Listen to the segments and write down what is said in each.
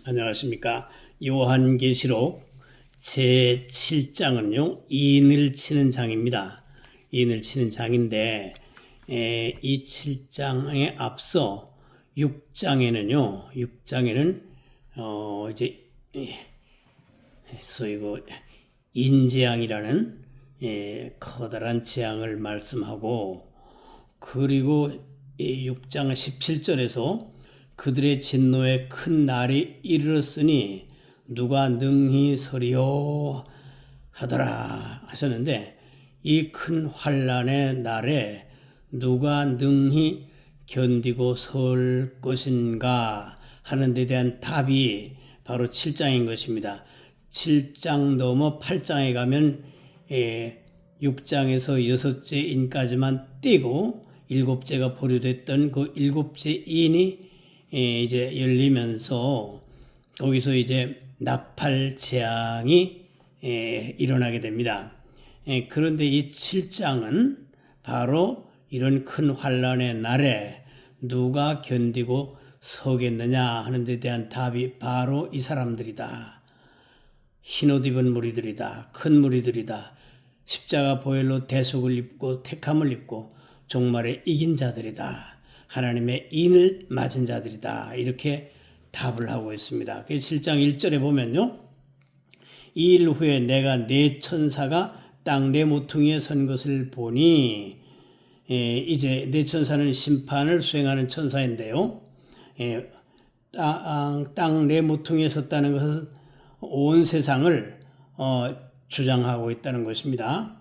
안녕하십니까. 요한계시록 제7장은요, 인을 치는 장입니다. 인을 치는 장인데, 이 7장에 앞서 6장에는, 이제, 소위 인재앙이라는, 커다란 재앙을 말씀하고, 그리고 이 6장 17절에서 그들의 진노에 큰 날이 이르렀으니 누가 능히 서리요 하더라 하셨는데, 이 큰 환난의 날에 누가 능히 견디고 설 것인가 하는 데 대한 답이 바로 7장인 것입니다. 7장 넘어 8장에 가면 6장에서 6째 인까지만 떼고 7제가 보류됐던 그 7째 인이 이제 열리면서 거기서 이제 나팔 재앙이 일어나게 됩니다. 그런데 이 7장은 바로 이런 큰 환난의 날에 누가 견디고 서겠느냐 하는 데 대한 답이 바로 이 사람들이다. 흰옷 입은 무리들이다. 큰 무리들이다. 십자가 보혈로 대속을 입고 택함을 입고 종말에 이긴 자들이다. 하나님의 인을 맞은 자들이다. 이렇게 답을 하고 있습니다. 7장 1절에 보면요. 이 일 후에 내가 네 천사가 땅 네 모퉁이에 선 것을 보니, 이제 네 천사는 심판을 수행하는 천사인데요. 땅 네 모퉁이에 섰다는 것은 온 세상을 주장하고 있다는 것입니다.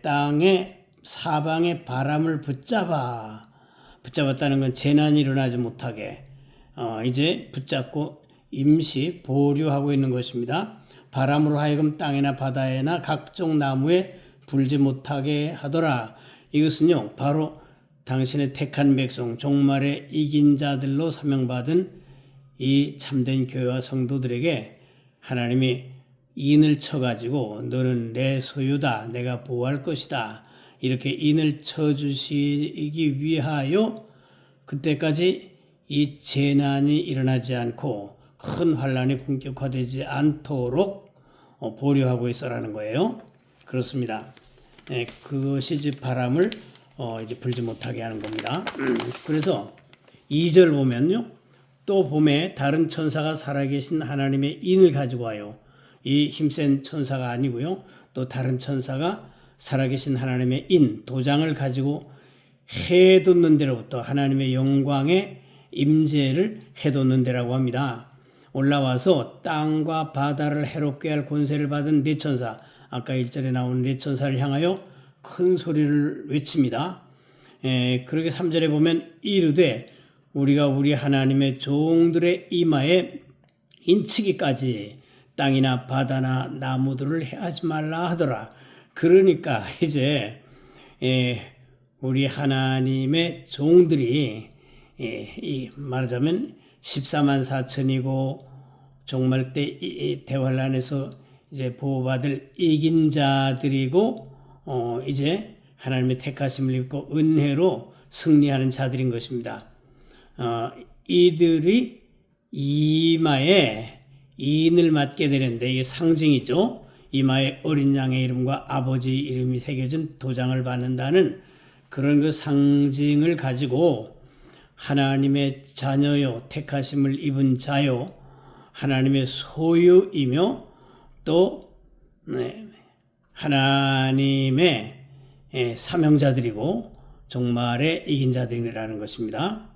땅의 사방의 바람을 붙잡았다는 건 재난이 일어나지 못하게 이제 붙잡고 임시 보류하고 있는 것입니다. 바람으로 하여금 땅이나 바다에나 각종 나무에 불지 못하게 하더라. 이것은요, 바로 당신의 택한 백성, 종말에 이긴 자들로 사명받은 이 참된 교회와 성도들에게 하나님이 인을 쳐가지고 너는 내 소유다, 내가 보호할 것이다, 이렇게 인을 쳐주시기 위하여 그때까지 이 재난이 일어나지 않고 큰 환난이 본격화되지 않도록 보류하고 있어라는 거예요. 그렇습니다. 그것이 이제 바람을 이제 불지 못하게 하는 겁니다. 그래서 2절 보면요, 또 봄에 다른 천사가 살아계신 하나님의 인을 가지고 와요. 이 힘센 천사가 아니고요, 또 다른 천사가 살아계신 하나님의 인, 도장을 가지고 해돋는 데로부터 하나님의 영광의 임재를 해돋는 데라고 합니다. 올라와서 땅과 바다를 해롭게 할 권세를 받은 네 천사, 아까 1절에 나오는 네 천사를 향하여 큰 소리를 외칩니다. 그렇게 3절에 보면 이르되 우리가 우리 하나님의 종들의 이마에 인치기까지 땅이나 바다나 나무들을 해하지 말라 하더라. 그러니까 이제 우리 하나님의 종들이 말하자면 14만 4천이고 종말 때 대환란에서 이제 보호받을 이긴 자들이고 이제 하나님의 택하심을 입고 은혜로 승리하는 자들인 것입니다. 이들이 이마에 인을 맞게 되는데 이게 상징이죠. 이마에 어린 양의 이름과 아버지 이름이 새겨진 도장을 받는다는 그런 그 상징을 가지고 하나님의 자녀요, 택하심을 입은 자요, 하나님의 소유이며 또 하나님의 사명자들이고 종말에 이긴 자들이라는 것입니다.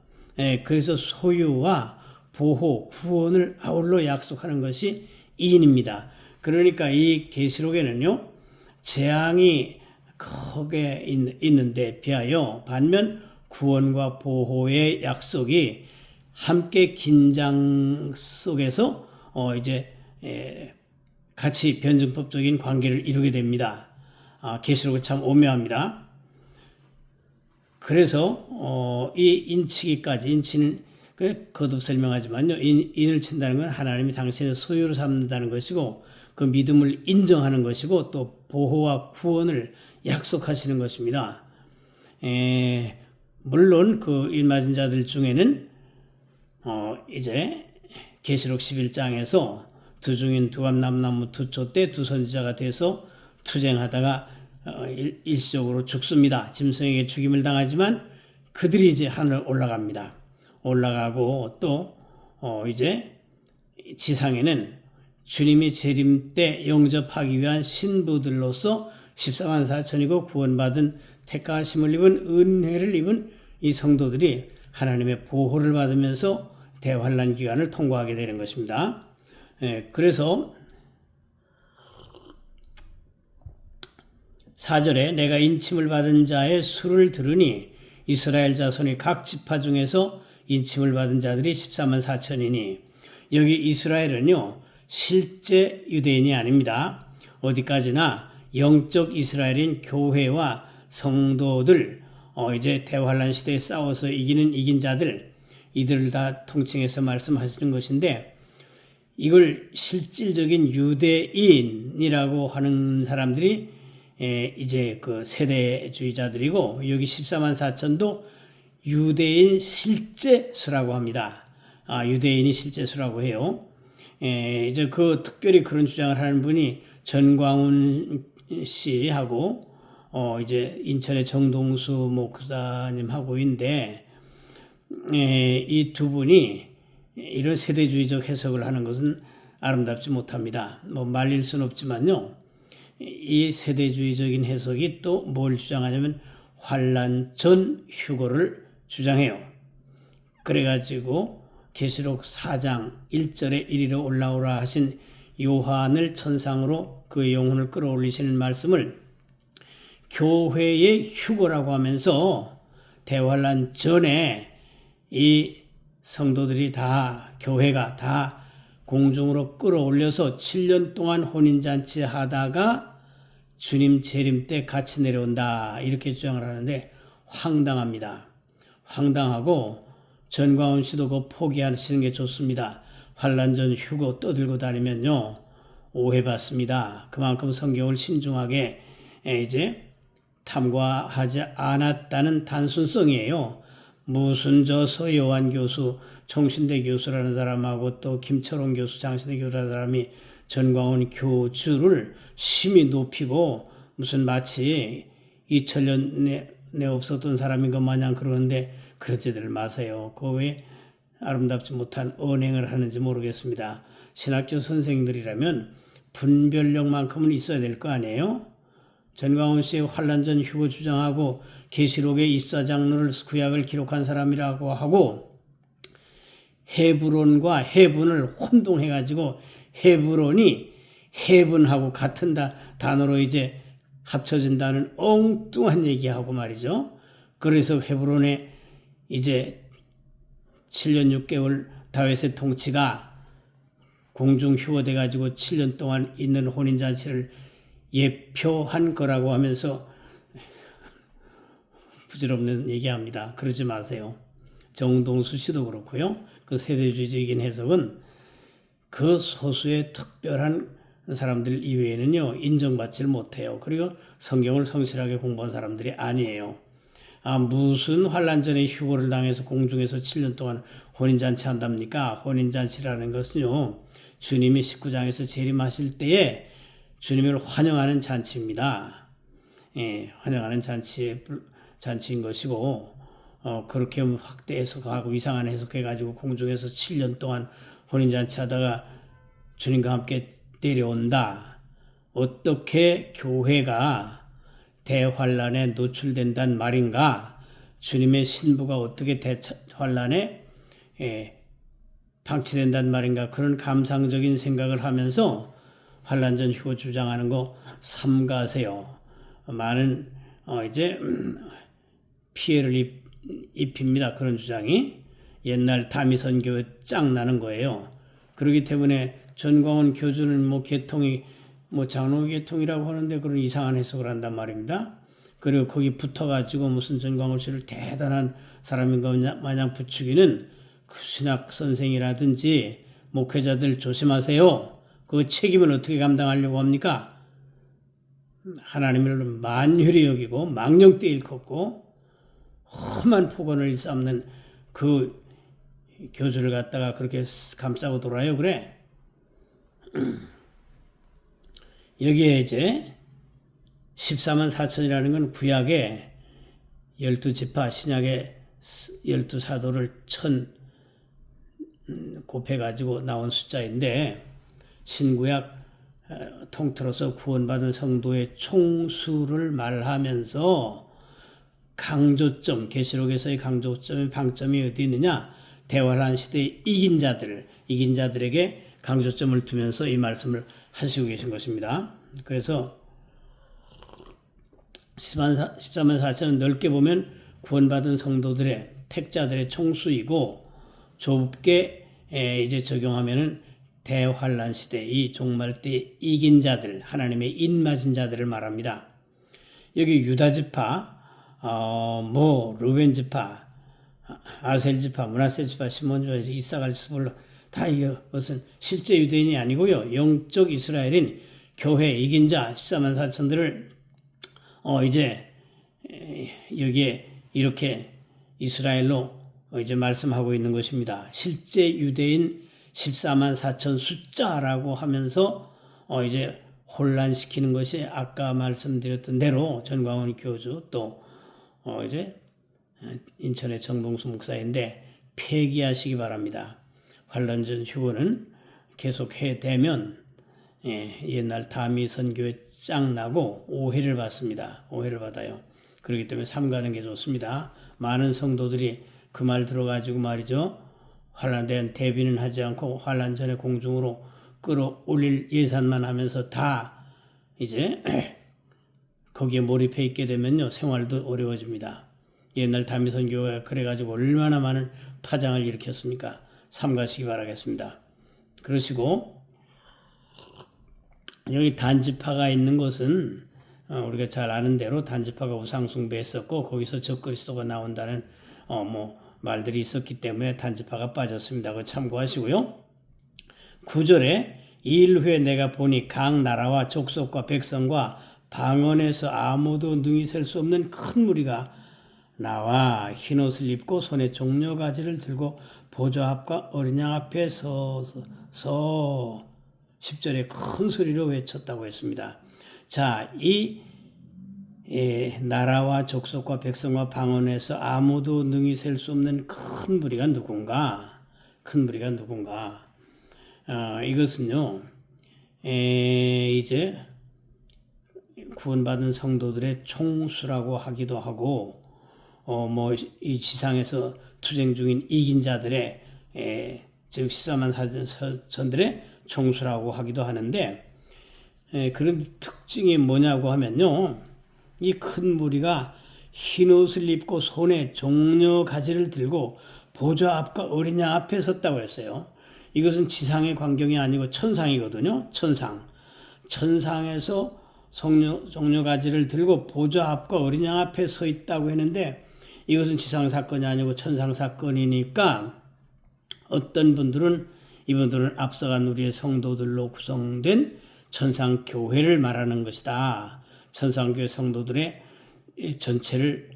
그래서 소유와 보호, 구원을 아울러 약속하는 것이 이인입니다. 그러니까 이 계시록에는요, 재앙이 크게 있는데 비하여 반면 구원과 보호의 약속이 함께 긴장 속에서 이제 같이 변증법적인 관계를 이루게 됩니다. 계시록은 참 오묘합니다. 그래서 이 인치기까지, 인치는 거듭 설명하지만요, 인을 친다는 건 하나님이 당신의 소유로 삼는다는 것이고 그 믿음을 인정하는 것이고 또 보호와 구원을 약속하시는 것입니다. 물론 그 일 맞은 자들 중에는 이제 계시록 11장에서 두중인 두감남나무 두초 때 두 선지자가 돼서 투쟁하다가 일시적으로 죽습니다. 짐승에게 죽임을 당하지만 그들이 이제 하늘 올라갑니다. 올라가고 또 이제 지상에는 주님이 재림 때 영접하기 위한 신부들로서 14만 4천이고 구원받은 택하심을 입은 은혜를 입은 이 성도들이 하나님의 보호를 받으면서 대환란 기간을 통과하게 되는 것입니다. 그래서 4절에 내가 인침을 받은 자의 수를 들으니 이스라엘 자손이 각 지파 중에서 인침을 받은 자들이 14만 4천이니 여기 이스라엘은요 실제 유대인이 아닙니다. 어디까지나 영적 이스라엘인 교회와 성도들 이제 대환란 시대에 싸워서 이긴 자들 이들을 다 통칭해서 말씀하시는 것인데 이걸 실질적인 유대인이라고 하는 사람들이 이제 그 세대주의자들이고 여기 14만 4천도 유대인 실제수라고 합니다. 유대인이 실제수라고 해요. 이제 그 특별히 그런 주장을 하는 분이 전광훈 씨하고 이제 인천의 정동수 목사님하고 있는데 이 두 분이 이런 세대주의적 해석을 하는 것은 아름답지 못합니다. 말릴 수는 없지만요. 이 세대주의적인 해석이 또 뭘 주장하냐면 환란 전 휴거를 주장해요. 그래가지고 계시록 4장 1절에 이리로 올라오라 하신 요한을 천상으로 그의 영혼을 끌어올리시는 말씀을 교회의 휴거라고 하면서 대환란 전에 이 성도들이 다 교회가 다 공중으로 끌어올려서 7년 동안 혼인잔치 하다가 주님 재림 때 같이 내려온다 이렇게 주장을 하는데 황당합니다. 황당하고 전광훈 씨도 그거 포기하시는 게 좋습니다. 환란 전 휴거 떠들고 다니면요 오해받습니다. 그만큼 성경을 신중하게 이제 탐구하지 않았다는 단순성이에요. 무슨 저 서요한 교수, 총신대 교수라는 사람하고 또 김철원 교수, 장신대 교수라는 사람이 전광훈 교주를 심히 높이고 무슨 마치 2000년 내 없었던 사람인 것 마냥 그러는데 그러지들 마세요. 그 왜 아름답지 못한 언행을 하는지 모르겠습니다. 신학교 선생님들이라면 분별력만큼은 있어야 될 거 아니에요? 전광훈 씨의 환란 전 휴거 주장하고 계시록의 24장로를 구약을 기록한 사람이라고 하고 헤브론과 해분을 혼동해가지고 헤브론이 해분하고 같은 단어로 이제 합쳐진다는 엉뚱한 얘기하고 말이죠. 그래서 헤브론에 이제 7년 6개월 다윗의 통치가 공중 휴거돼가지고 7년 동안 있는 혼인잔치를 예표한 거라고 하면서 부질없는 얘기합니다. 그러지 마세요. 정동수 씨도 그렇고요. 그 세대주의적인 해석은 그 소수의 특별한 사람들 이외에는요 인정받지 못해요. 그리고 성경을 성실하게 공부한 사람들이 아니에요. 무슨 환란 전에 휴거를 당해서 공중에서 7년 동안 혼인잔치 한답니까? 혼인잔치라는 것은요 주님이 19장에서 재림하실 때에 주님을 환영하는 잔치입니다. 환영하는 잔치인 것이고 그렇게 확대 해석하고 이상한 해석해가지고 공중에서 7년 동안 혼인잔치 하다가 주님과 함께 내려온다. 어떻게 교회가 대환란에 노출된단 말인가? 주님의 신부가 어떻게 대환란에 방치된단 말인가? 그런 감상적인 생각을 하면서 환란 전 휴거 주장하는 거 삼가세요. 많은 이제 피해를 입힙니다. 그런 주장이 옛날 다미선교회 짱 나는 거예요. 그렇기 때문에 전광훈 교주는 개통이 장로 개통이라고 하는데 그런 이상한 해석을 한단 말입니다. 그리고 거기 붙어가지고 무슨 전광훈 씨를 대단한 사람인 것 마냥 부추기는 그 신학 선생이라든지 목회자들 조심하세요. 그 책임을 어떻게 감당하려고 합니까? 하나님을 만혈히 여기고 망령되이 일컫고 험한 폭언을 삼는 그 교주를 갖다가 그렇게 감싸고 돌아요. 그래. 여기에 이제 14만 4천이라는 건 구약의 12지파, 신약의 12사도를 곱해가지고 나온 숫자인데, 신구약 통틀어서 구원받은 성도의 총수를 말하면서 강조점, 계시록에서의 강조점의 방점이 어디 있느냐? 대환란 시대에 이긴 자들에게 강조점을 두면서 이 말씀을 하시고 계신 것입니다. 그래서 14만 4천은 넓게 보면 구원받은 성도들의 택자들의 총수이고, 좁게 이제 적용하면은 대환란 시대, 이 종말 때 이긴 자들, 하나님의 인맞은 자들을 말합니다. 여기 유다 지파, 르벤 지파, 아셀 지파, 므낫세 지파, 시몬 지파, 이사갈 스불론, 다 이것은 실제 유대인이 아니고요, 영적 이스라엘인 교회 이긴 자 14만 4천들을 이제 여기에 이렇게 이스라엘로 이제 말씀하고 있는 것입니다. 실제 유대인 14만 4천 숫자라고 하면서 이제 혼란시키는 것이 아까 말씀드렸던 대로 전광훈 교주, 또 이제 인천의 정봉수 목사인데 폐기하시기 바랍니다. 환란전 휴거는 계속해되면 옛날 다미 선교에 짱나고 오해를 받습니다. 오해를 받아요. 그렇기 때문에 삼가는 게 좋습니다. 많은 성도들이 그 말 들어가지고 말이죠, 환란에 대한 대비는 하지 않고 환란 전에 공중으로 끌어올릴 예산만 하면서 다 이제 거기에 몰입해 있게 되면요, 생활도 어려워집니다. 옛날 다미 선교가 그래가지고 얼마나 많은 파장을 일으켰습니까? 삼가시기 바라겠습니다. 그러시고, 여기 단지파가 있는 것은 우리가 잘 아는 대로 단지파가 우상숭배했었고, 거기서 적그리스도가 나온다는 말들이 있었기 때문에 단지파가 빠졌습니다. 그거 참고하시고요. 9절에 이 일 후에 내가 보니 각 나라와 족속과 백성과 방언에서 아무도 능히 셀 수 없는 큰 무리가 나와 흰옷을 입고 손에 종려가지를 들고 보좌 앞과 어린 양 앞에 서서 10절에 큰 소리로 외쳤다고 했습니다. 자, 이 나라와 족속과 백성과 방언에서 아무도 능히 셀 수 없는 큰 무리가 누군가? 큰 무리가 누군가? 이것은요, 이제 구원받은 성도들의 총수라고 하기도 하고, 이 지상에서 투쟁 중인 이긴 자들의, 즉 14만 4천들의 총수라고 하기도 하는데, 그런 특징이 뭐냐고 하면요, 이 큰 무리가 흰옷을 입고 손에 종려 가지를 들고 보좌 앞과 어린 양 앞에 섰다고 했어요. 이것은 지상의 광경이 아니고 천상이거든요. 천상에서 종려 가지를 들고 보좌 앞과 어린 양 앞에 서 있다고 했는데, 이것은 지상 사건이 아니고 천상 사건이니까 어떤 분들은 이분들은 앞서간 우리의 성도들로 구성된 천상 교회를 말하는 것이다. 천상교회 성도들의 전체를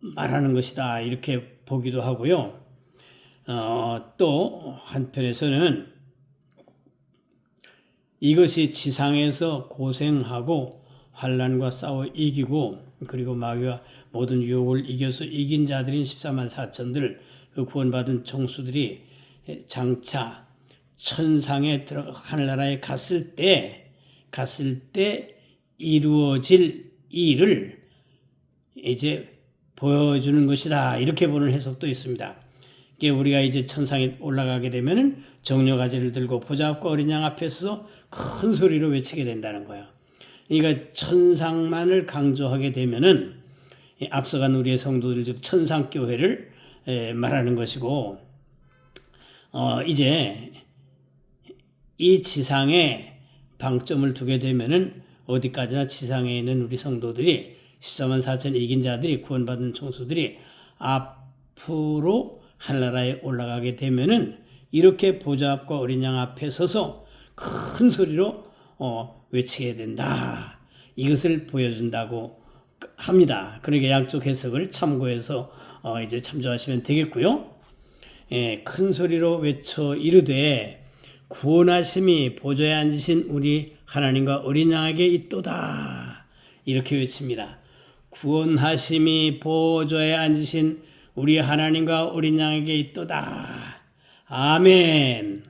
말하는 것이다. 이렇게 보기도 하고요. 또 한편에서는 이것이 지상에서 고생하고 환난과 싸워 이기고, 그리고 마귀와 모든 유혹을 이겨서 이긴 자들인 14만 4천들, 그 구원받은 총수들이 장차 천상에 들어가 하늘나라에 갔을 때 이루어질 일을 이제 보여주는 것이다. 이렇게 보는 해석도 있습니다. 우리가 이제 천상에 올라가게 되면은 정려가지를 들고 보좌 앞과 어린 양 앞에서 큰 소리로 외치게 된다는 거예요. 그러니까 천상만을 강조하게 되면은 앞서간 우리의 성도들, 즉 천상교회를 말하는 것이고, 이제 이 지상에 방점을 두게 되면은 어디까지나 지상에 있는 우리 성도들이 14만 4천 이긴 자들이, 구원받은 총수들이 앞으로 하늘나라에 올라가게 되면은 이렇게 보좌 앞과 어린 양 앞에 서서 큰 소리로 외치게 된다. 이것을 보여준다고 합니다. 그러니까 양쪽 해석을 참고해서 이제 참조하시면 되겠고요. 큰 소리로 외쳐 이르되 구원하심이 보좌에 앉으신 우리 하나님과 어린 양에게 있도다. 이렇게 외칩니다. 구원하심이 보좌에 앉으신 우리 하나님과 어린 양에게 있도다. 아멘.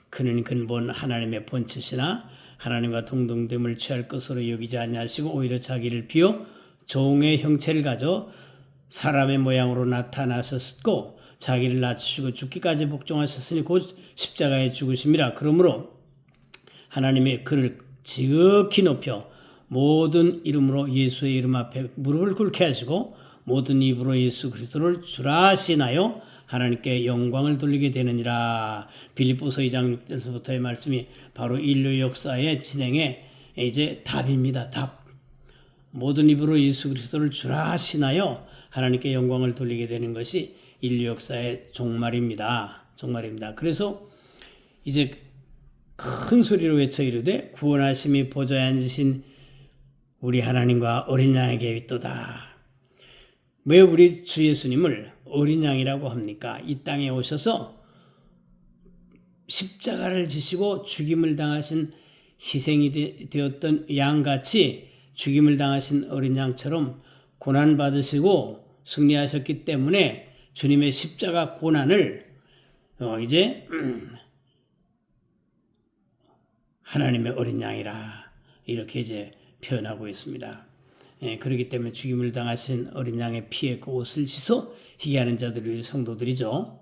그는 근본 하나님의 본체시나 하나님과 동등됨을 취할 것으로 여기지 아니하시고 오히려 자기를 비워 종의 형체를 가져 사람의 모양으로 나타나셨고 자기를 낮추시고 죽기까지 복종하셨으니 곧 십자가에 죽으심이라. 그러므로 하나님의 그를 지극히 높여 모든 이름으로 예수의 이름 앞에 무릎을 꿇게 하시고 모든 입으로 예수 그리스도를 주라 시인하여 하나님께 영광을 돌리게 되느니라. 빌립보서 2장 6절부터의 말씀이 바로 인류 역사의 진행의 이제 답입니다. 답. 모든 입으로 예수 그리스도를 주라 시인하여 하나님께 영광을 돌리게 되는 것이 인류 역사의 종말입니다. 종말입니다. 그래서 이제 큰 소리로 외쳐 이르되 구원하심이 보좌에 앉으신 우리 하나님과 어린 양에게 있도다. 왜 우리 주 예수님을 어린 양이라고 합니까? 이 땅에 오셔서 십자가를 지시고 죽임을 당하신 희생이 되었던 양같이 죽임을 당하신 어린 양처럼 고난 받으시고 승리하셨기 때문에 주님의 십자가 고난을 이제 하나님의 어린 양이라 이렇게 이제 표현하고 있습니다. 그렇기 때문에 죽임을 당하신 어린 양의 피에 그 옷을 씻어 희귀하는 자들이 성도들이죠.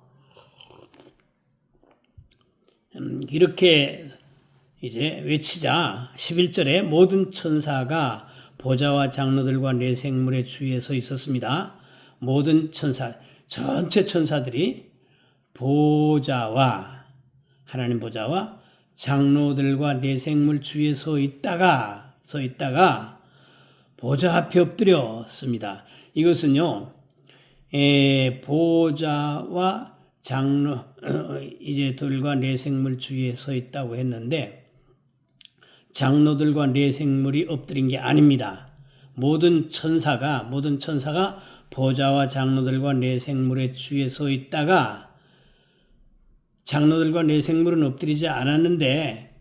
이렇게 이제 외치자 11절에 모든 천사가 보좌와 장로들과 네 생물의 주위에 서 있었습니다. 모든 천사, 전체 천사들이 보좌와 하나님 보좌와 장로들과 네 생물 주위에 서 있다가 보좌 앞에 엎드렸습니다. 이것은요, 보좌와 장로 이제 들과 네 생물 주위에 서 있다고 했는데 장로들과 네 생물이 엎드린 게 아닙니다. 모든 천사가 보좌와 장로들과 네 생물의 주위에 서 있다가 장로들과 네 생물은 엎드리지 않았는데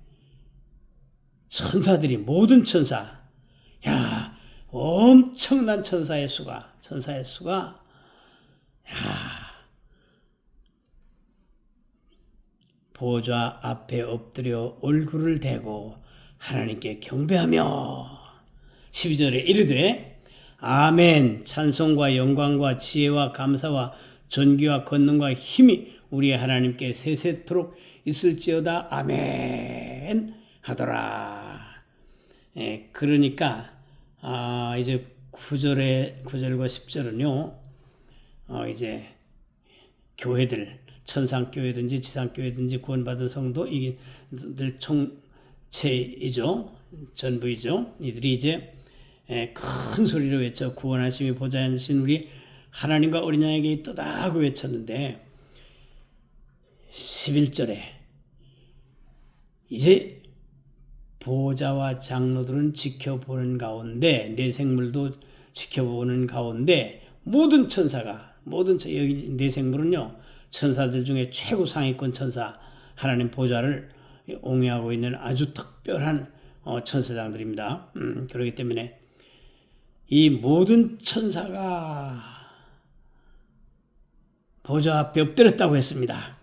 천사들이 모든 천사, 야, 엄청난 천사의 수가, 보좌 앞에 엎드려 얼굴을 대고 하나님께 경배하며 12절에 이르되 아멘. 찬송과 영광과 지혜와 감사와 존귀와 권능과 힘이 우리 하나님께 세세토록 있을지어다. 아멘 하더라. 그러니까 이제 9절과 10절은요. 이제 교회들, 천상교회든지 지상교회든지 구원받은 성도 이들 총체이죠. 전부이죠. 이들이 이제 큰 소리로 외쳐 구원하심이 보좌에 앉으신 우리 하나님과 어린 양에게 있도다 하고 외쳤는데 11절에 이제 보좌와 장로들은 지켜보는 가운데 네 생물도 지켜보는 가운데 모든 천사가 여기 네 생물은요 천사들 중에 최고 상위권 천사 하나님 보좌를 옹호하고 있는 아주 특별한 천사장들입니다. 그렇기 때문에 이 모든 천사가 보좌 앞에 엎드렸다고 했습니다.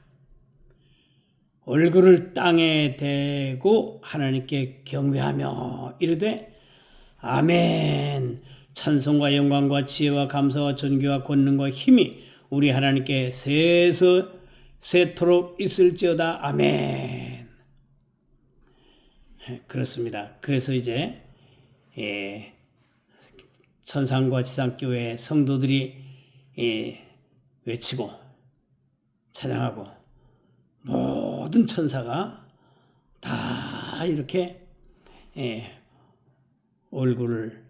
얼굴을 땅에 대고 하나님께 경배하며 이르되 아멘. 찬송과 영광과 지혜와 감사와 존귀와 권능과 힘이 우리 하나님께 세토록 있을지어다. 아멘. 그렇습니다. 그래서 이제 천상과 지상교회 성도들이 외치고 찬양하고 모든 천사가 다 이렇게 얼굴을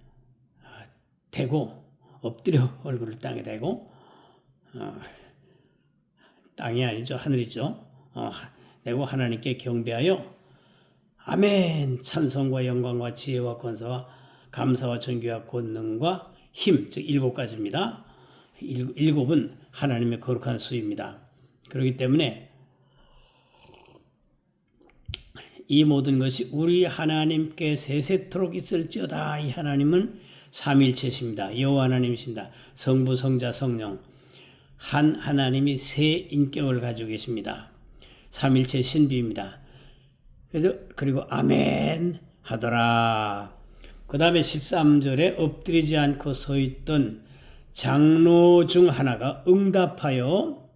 대고 엎드려 얼굴을 땅에 대고 땅이 아니죠. 하늘이죠. 대고 하나님께 경배하여 아멘. 찬송과 영광과 지혜와 권사와 감사와 존귀와 권능과 힘, 즉 7가지입니다. 일곱은 하나님의 거룩한 수입니다. 그렇기 때문에 이 모든 것이 우리 하나님께 세세토록 있을지어다. 이 하나님은 삼일체십니다. 여호와 하나님이십니다. 성부, 성자, 성령 한 하나님이 세 인격을 가지고 계십니다. 삼일체 신비입니다. 그리고 아멘 하더라. 그 다음에 13절에 엎드리지 않고 서 있던 장로 중 하나가 응답하여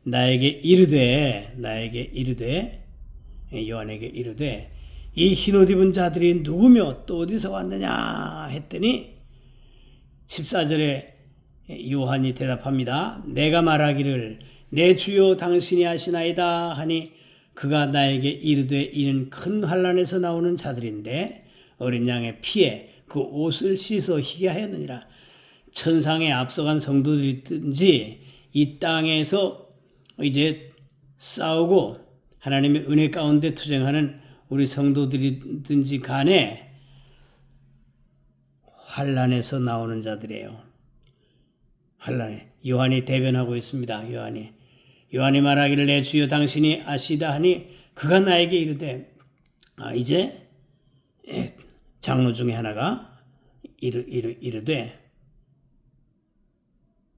나에게 이르되 요한에게 이르되 이 흰옷 입은 자들이 누구며 또 어디서 왔느냐 했더니 14절에 요한이 대답합니다. 내가 말하기를 내 주여 당신이 하시나이다 하니 그가 나에게 이르되 이는 큰 환난에서 나오는 자들인데 어린 양의 피에 그 옷을 씻어 희게 하였느니라. 천상에 앞서간 성도들이든지 이 땅에서 이제 싸우고 하나님의 은혜 가운데 투쟁하는 우리 성도들이든지 간에 환난에서 나오는 자들이에요. 환난에 요한이 대변하고 있습니다. 요한이 말하기를 내 주여 당신이 아시다 하니 그가 나에게 이르되 이제 장로 중에 하나가 이르되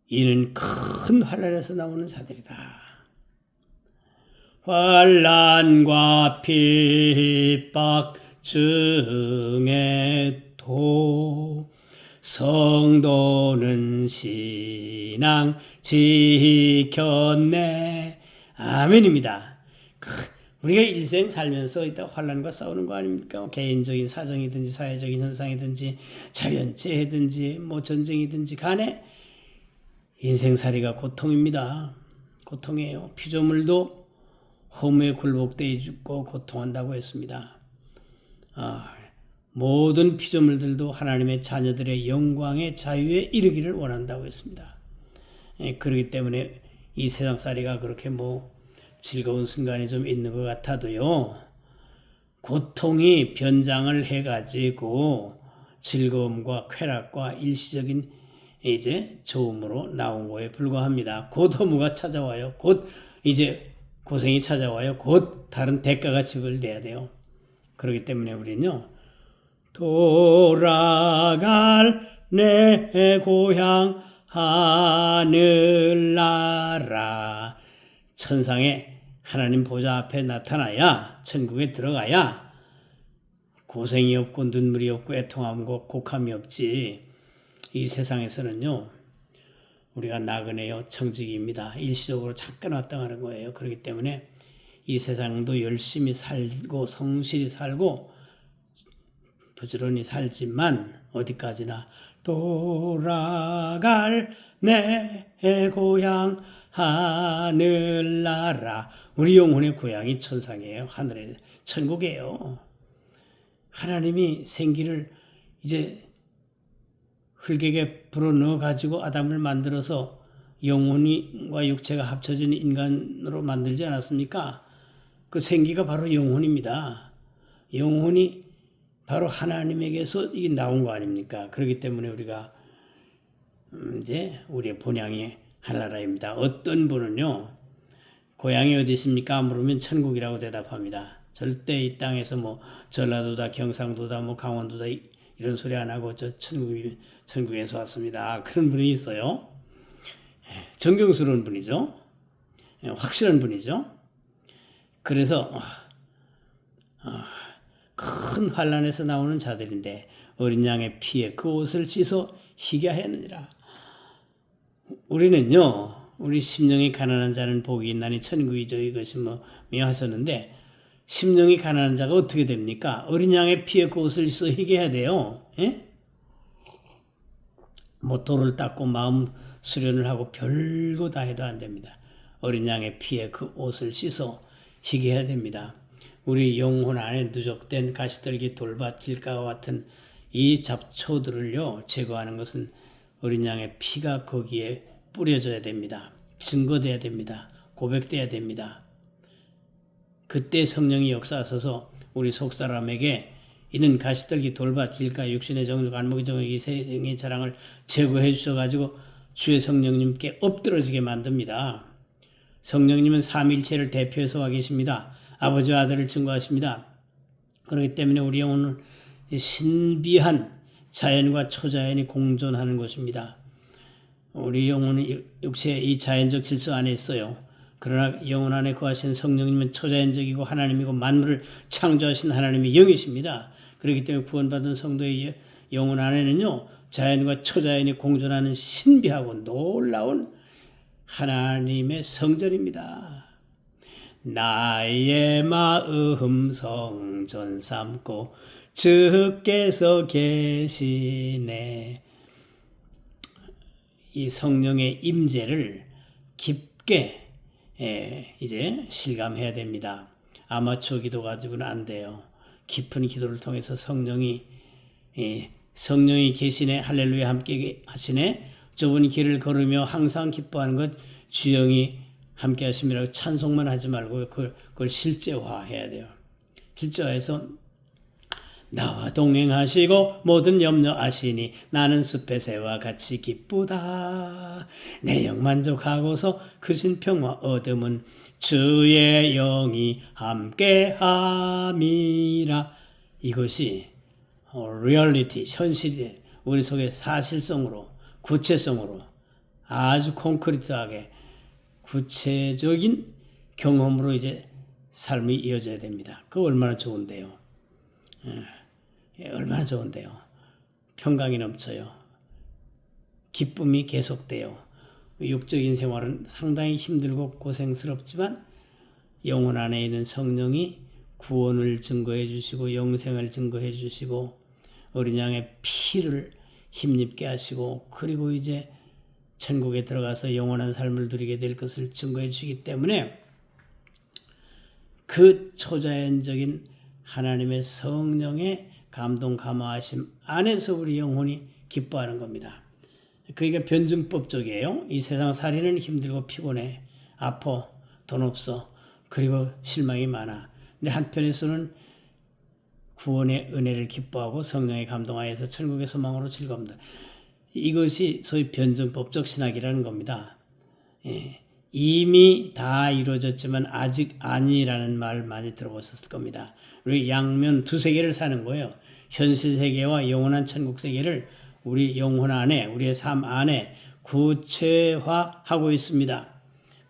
이는 큰 환난에서 나오는 자들이다. 환난과 핍박 중에도 성도는 신앙 지켰네. 아멘입니다. 우리가 일생 살면서 이따 환난과 싸우는 거 아닙니까? 개인적인 사정이든지 사회적인 현상이든지 자연재해든지 뭐 전쟁이든지 간에 인생살이가 고통입니다. 고통이에요. 피조물도 허무에 굴복되어 죽고 고통한다고 했습니다. 모든 피조물들도 하나님의 자녀들의 영광의 자유에 이르기를 원한다고 했습니다. 그렇기 때문에 이 세상살이가 그렇게 즐거운 순간이 좀 있는 것 같아도요, 고통이 변장을 해가지고 즐거움과 쾌락과 일시적인 이제 좋음으로 나온 거에 불과합니다. 곧 허무가 찾아와요. 곧 이제 고생이 찾아와요. 곧 다른 대가가 지불돼야 돼요. 그렇기 때문에 우리는요, 돌아갈 내 고향 하늘나라. 천상에 하나님 보좌 앞에 나타나야, 천국에 들어가야 고생이 없고 눈물이 없고 애통함과 곡함이 없지. 이 세상에서는요, 우리가 나그네요 청직입니다. 일시적으로 잠깐 왔다 가는 거예요. 그렇기 때문에 이 세상도 열심히 살고 성실히 살고 부지런히 살지만 어디까지나 돌아갈 내 고향 하늘나라. 우리 영혼의 고향이 천상이에요. 하늘의 천국이에요. 하나님이 생기를 이제 흙에게 불어넣어 가지고 아담을 만들어서 영혼과 육체가 합쳐진 인간으로 만들지 않았습니까? 그 생기가 바로 영혼입니다. 영혼이 바로 하나님에게서 이게 나온 거 아닙니까? 그렇기 때문에 우리가 이제 우리의 본향이 하늘나라입니다. 어떤 분은요, 고향이 어디 있습니까? 물으면 천국이라고 대답합니다. 절대 이 땅에서 전라도다, 경상도다, 강원도다 이런 소리 안 하고 저 천국에서 왔습니다. 그런 분이 있어요. 존경스러운 분이죠. 확실한 분이죠. 그래서 큰 환난에서 나오는 자들인데 어린 양의 피에 그 옷을 씻어 희게 하였느니라. 우리는요, 우리 심령이 가난한 자는 복이 있나니 천국이죠. 이것이 하셨는데 심령이 가난한 자가 어떻게 됩니까? 어린 양의 피에 그 옷을 씻어 희게 해야 돼요. 예? 돌을 닦고 마음 수련을 하고 별거 다 해도 안 됩니다. 어린 양의 피에 그 옷을 씻어 희게 해야 됩니다. 우리 영혼 안에 누적된 가시떨기, 돌밭, 길가와 같은 이 잡초들을요 제거하는 것은 어린 양의 피가 거기에 뿌려져야 됩니다. 증거돼야 됩니다. 고백돼야 됩니다. 그때 성령이 역사하셔서 우리 속사람에게 이는 가시떨기, 돌밭, 길가, 육신의 정욕, 안목의 정욕, 이 세상의 자랑을 제거해 주셔가지고 주의 성령님께 엎드러지게 만듭니다. 성령님은 삼위일체를 대표해서 와 계십니다. 아버지와 아들을 증거하십니다. 그렇기 때문에 우리 영혼은 신비한 자연과 초자연이 공존하는 것입니다. 우리 영혼은 육체의 이 자연적 질서 안에 있어요. 그러나 영혼 안에 거하시는 성령님은 초자연적이고 하나님이고 만물을 창조하신 하나님의 영이십니다. 그렇기 때문에 구원받은 성도의 영혼 안에는요, 자연과 초자연이 공존하는 신비하고 놀라운 하나님의 성전입니다. 나의 마음 성전 삼고 주께서 계시네. 이 성령의 임재를 깊게 이제 실감해야 됩니다. 아마추어 기도 가지고는 안 돼요. 깊은 기도를 통해서 성령이 계시네, 할렐루야 함께 하시네, 좁은 길을 걸으며 항상 기뻐하는 것 주영이 함께 하심이라고 찬송만 하지 말고 그걸 실제화해야 돼요. 실제화해서 나와 동행하시고 모든 염려 아시니 나는 숲의 새와 같이 기쁘다. 내 영 만족하고서 크신 평화 얻음은 주의 영이 함께함이라. 이것이 리얼리티, 현실이 우리 속에 사실성으로, 구체성으로 아주 콘크리트하게 구체적인 경험으로 이제 삶이 이어져야 됩니다. 그거 얼마나 좋은데요. 얼마나 좋은데요. 평강이 넘쳐요. 기쁨이 계속돼요. 육적인 생활은 상당히 힘들고 고생스럽지만 영혼 안에 있는 성령이 구원을 증거해 주시고 영생을 증거해 주시고 어린 양의 피를 힘입게 하시고 그리고 이제 천국에 들어가서 영원한 삶을 누리게 될 것을 증거해 주시기 때문에 그 초자연적인 하나님의 성령의 감동 감화하심 안에서 우리 영혼이 기뻐하는 겁니다. 그러니까 변증법적이에요. 이 세상 살이는 힘들고 피곤해, 아파, 돈 없어, 그리고 실망이 많아. 근데 한편에서는 구원의 은혜를 기뻐하고 성령의 감동하여서 천국의 소망으로 즐겁니다. 이것이 소위 변증법적 신학이라는 겁니다. 이미 다 이루어졌지만 아직 아니라는 말 많이 들어보셨을 겁니다. 우리 양면 두 세계를 사는 거예요. 현실 세계와 영원한 천국 세계를 우리 영혼 안에, 우리의 삶 안에 구체화하고 있습니다.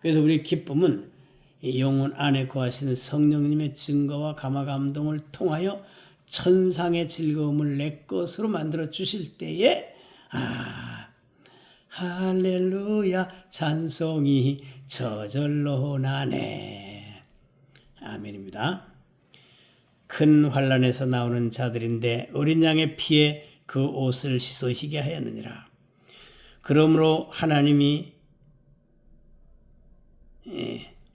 그래서 우리 기쁨은 영혼 안에 거하시는 성령님의 증거와 감화 감동을 통하여 천상의 즐거움을 내 것으로 만들어 주실 때에 할렐루야 찬송이 저절로 나네. 아멘입니다. 큰 환난에서 나오는 자들인데 어린 양의 피에 그 옷을 씻어 희게 하였느니라. 그러므로 하나님이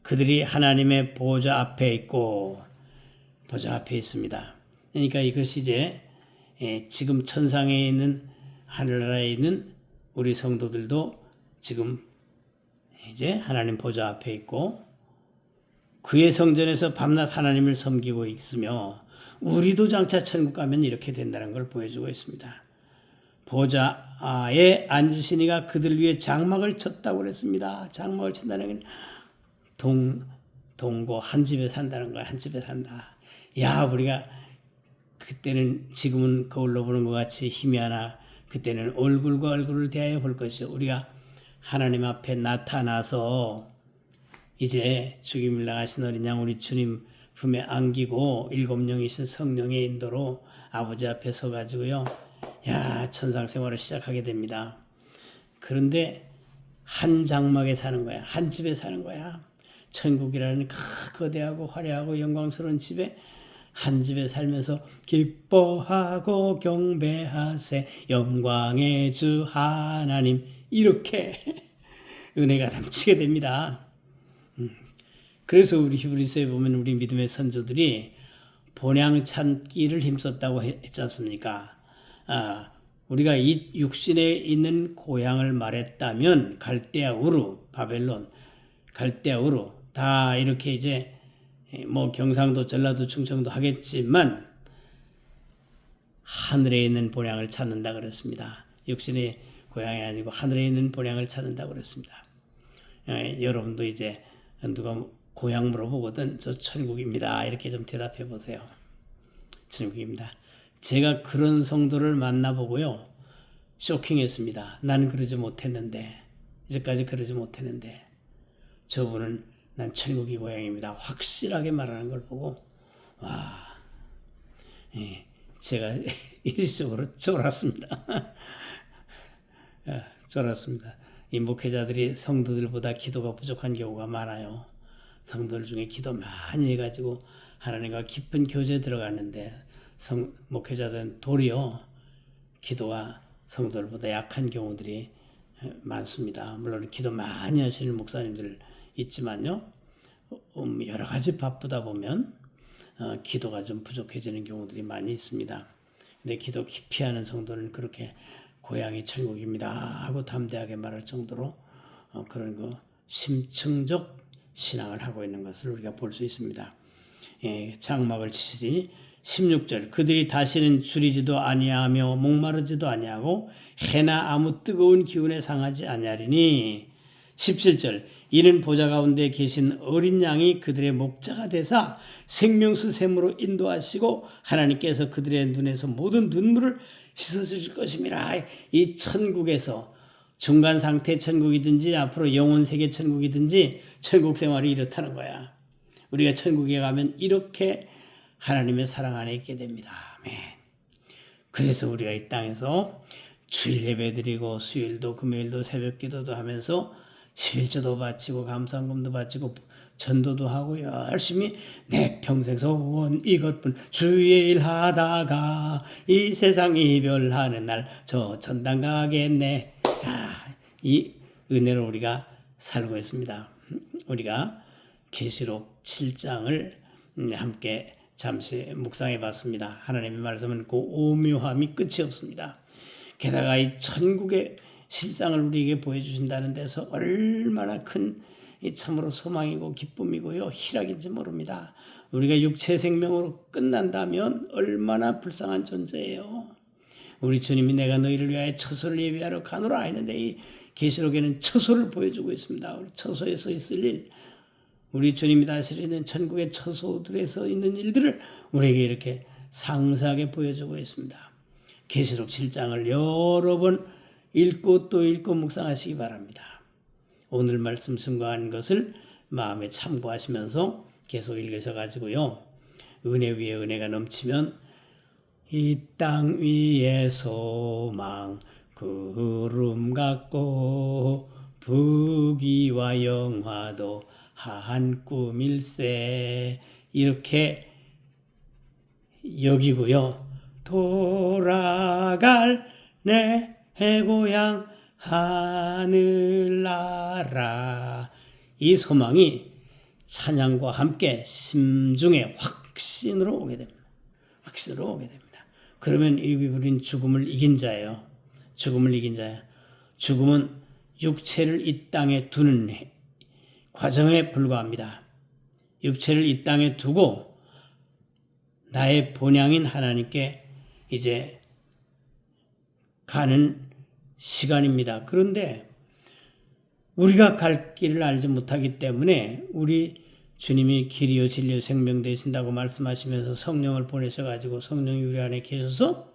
그들이 하나님의 보좌 앞에 있고 보좌 앞에 있습니다. 그러니까 이것이 이제 지금 천상에 있는 하늘나라에 있는 우리 성도들도 지금 이제 하나님 보좌 앞에 있고 그의 성전에서 밤낮 하나님을 섬기고 있으며 우리도 장차 천국 가면 이렇게 된다는 걸 보여주고 있습니다. 보좌에 앉으시니가 그들 위해 장막을 쳤다고 그랬습니다. 장막을 친다는 건 동거 한 집에 산다는 거야. 한 집에 산다. 야, 우리가 그때는 지금은 거울로 보는 것 같이 희미하나 그때는 얼굴과 얼굴을 대하여 볼 것이요. 우리가 하나님 앞에 나타나서 이제 죽임을 당하신 어린 양 우리 주님 품에 안기고 일곱 영이신 성령의 인도로 아버지 앞에 서가지고요. 야, 천상 생활을 시작하게 됩니다. 그런데 한 장막에 사는 거야. 한 집에 사는 거야. 천국이라는 거대하고 화려하고 영광스러운 집에 한 집에 살면서 기뻐하고 경배하세 영광의 주 하나님 이렇게 은혜가 넘치게 됩니다. 그래서 우리 히브리서에 보면 우리 믿음의 선조들이 본향 찾기를 힘썼다고 했지 않습니까? 우리가 이 육신에 있는 고향을 말했다면 갈대아 우루, 바벨론, 갈대아 우루 다 이렇게 이제 뭐 경상도, 전라도, 충청도 하겠지만 하늘에 있는 본향을 찾는다 그랬습니다. 육신의 고향이 아니고 하늘에 있는 본향을 찾는다고 그랬습니다. 여러분도 이제 누가 고향 물어보거든 저 천국입니다. 이렇게 좀 대답해 보세요. 천국입니다. 제가 그런 성도를 만나보고요. 쇼킹했습니다. 나는 그러지 못했는데 이제까지 그러지 못했는데 저분은 난 천국이 고향입니다. 확실하게 말하는 걸 보고 와, 제가 일시적으로 졸았습니다. 졸았습니다. 이 목회자들이 성도들보다 기도가 부족한 경우가 많아요. 성도들 중에 기도 많이 해가지고 하나님과 깊은 교제에 들어가는데 목회자들은 도리어 기도가 성도들보다 약한 경우들이 많습니다. 물론 기도 많이 하시는 목사님들 있지만요. 여러 가지 바쁘다 보면 기도가 좀 부족해지는 경우들이 많이 있습니다. 근데 기도 깊이 하는 성도는 그렇게 고향이 천국입니다 하고 담대하게 말할 정도로 그런 거 심층적 신앙을 하고 있는 것을 우리가 볼 수 있습니다. 장막을 치시니 16절 그들이 다시는 줄이지도 아니하며 목마르지도 아니하고 해나 아무 뜨거운 기운에 상하지 아니하리니 17절 이는 보좌 가운데 계신 어린 양이 그들의 목자가 되사 생명수 샘으로 인도하시고 하나님께서 그들의 눈에서 모든 눈물을 씻어줄 것입니다. 이 천국에서 중간 상태 천국이든지 앞으로 영혼 세계 천국이든지 천국 생활이 이렇다는 거야. 우리가 천국에 가면 이렇게 하나님의 사랑 안에 있게 됩니다. 아멘. 그래서 우리가 이 땅에서 주일 예배드리고 수요일도 금요일도 새벽기도도 하면서 11조도 바치고 감사금도 바치고 전도도 하고 열심히 내 평생 소원 이것뿐 주의 일 하다가 이 세상 이별하는 날 저 전당 가겠네. 이 은혜로 우리가 살고 있습니다. 우리가 계시록 7장을 함께 잠시 묵상해 봤습니다. 하나님의 말씀은 그 오묘함이 끝이 없습니다. 게다가 이 천국의 실상을 우리에게 보여주신다는 데서 얼마나 큰 참으로 소망이고 기쁨이고요. 희락인지 모릅니다. 우리가 육체 생명으로 끝난다면 얼마나 불쌍한 존재예요. 우리 주님이 내가 너희를 위하여 처소를 예비하러 가노라 했는데 이 계시록에는 처소를 보여주고 있습니다. 우리 처소에 서 있을 일, 우리 주님이 다스리는 천국의 처소들에서 있는 일들을 우리에게 이렇게 상세하게 보여주고 있습니다. 계시록 7장을 여러 번 읽고 또 읽고 묵상하시기 바랍니다. 오늘 말씀 순가한 것을 마음에 참고하시면서 계속 읽으셔가지고요. 은혜 위에 은혜가 넘치면 이 땅 위에 소망 구름 같고 부귀와 영화도 한 꿈일세 이렇게 여기고요. 돌아갈 내 고향 하늘나라 이 소망이 찬양과 함께 심중에 확신으로 오게 됩니다. 확신으로 오게 됩니다. 그러면 우리는 죽음을 이긴 자예요. 죽음을 이긴 자야. 죽음은 육체를 이 땅에 두는 과정에 불과합니다. 육체를 이 땅에 두고 나의 본향인 하나님께 이제 가는 시간입니다. 그런데 우리가 갈 길을 알지 못하기 때문에 우리 주님이 길이요 진리요 생명 되신다고 말씀하시면서 성령을 보내셔가지고 성령이 우리 안에 계셔서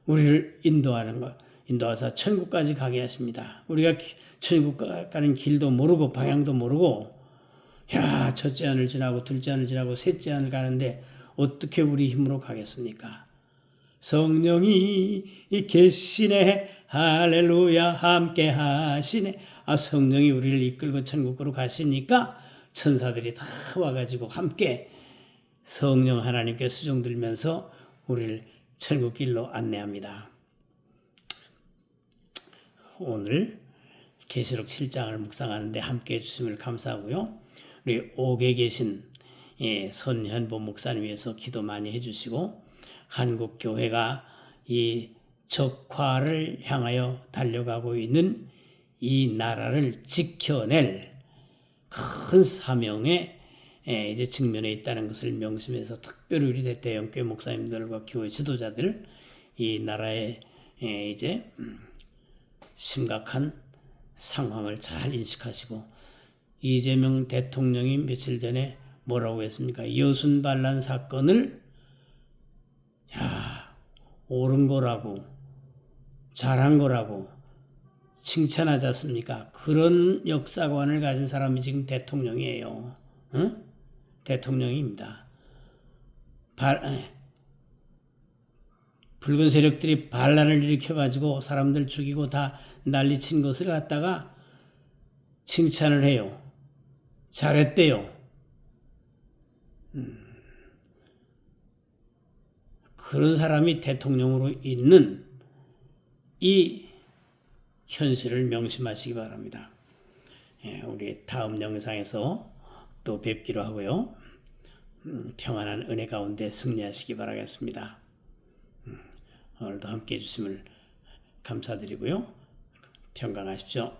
우리를 인도하는 것, 인도하사 천국까지 가게 하십니다. 우리가 천국 가는 길도 모르고 방향도 모르고 야 첫째 안을 지나고 둘째 안을 지나고 셋째 안을 가는데 어떻게 우리 힘으로 가겠습니까? 성령이 계시네 할렐루야 함께 하시네. 성령이 우리를 이끌고 천국으로 가시니까 천사들이 다 와가지고 함께 성령 하나님께 수종들면서 우리를 천국 길로 안내합니다. 오늘 계시록 7장을 묵상하는데 함께 해주심을 감사하고요. 우리 옥에 계신 손현보 목사님께서 기도 많이 해주시고 한국 교회가 이 적화를 향하여 달려가고 있는 이 나라를 지켜낼 큰 사명에 이제 직면해 있다는 것을 명심해서 특별히 우리 대대형교회 목사님들과 교회 지도자들 이 나라의 이제 심각한 상황을 잘 인식하시고 이재명 대통령이 며칠 전에 뭐라고 했습니까? 여순 반란 사건을 옳은 거라고 잘한 거라고 칭찬하지 않습니까? 그런 역사관을 가진 사람이 지금 대통령이에요. 응? 대통령입니다. 붉은 세력들이 반란을 일으켜가지고 사람들 죽이고 다 난리친 것을 갖다가 칭찬을 해요. 잘했대요. 그런 사람이 대통령으로 있는 이 현실을 명심하시기 바랍니다. 우리 다음 영상에서 또 뵙기로 하고요. 평안한 은혜 가운데 승리하시기 바라겠습니다. 오늘도 함께 해주심을 감사드리고요. 평강하십시오.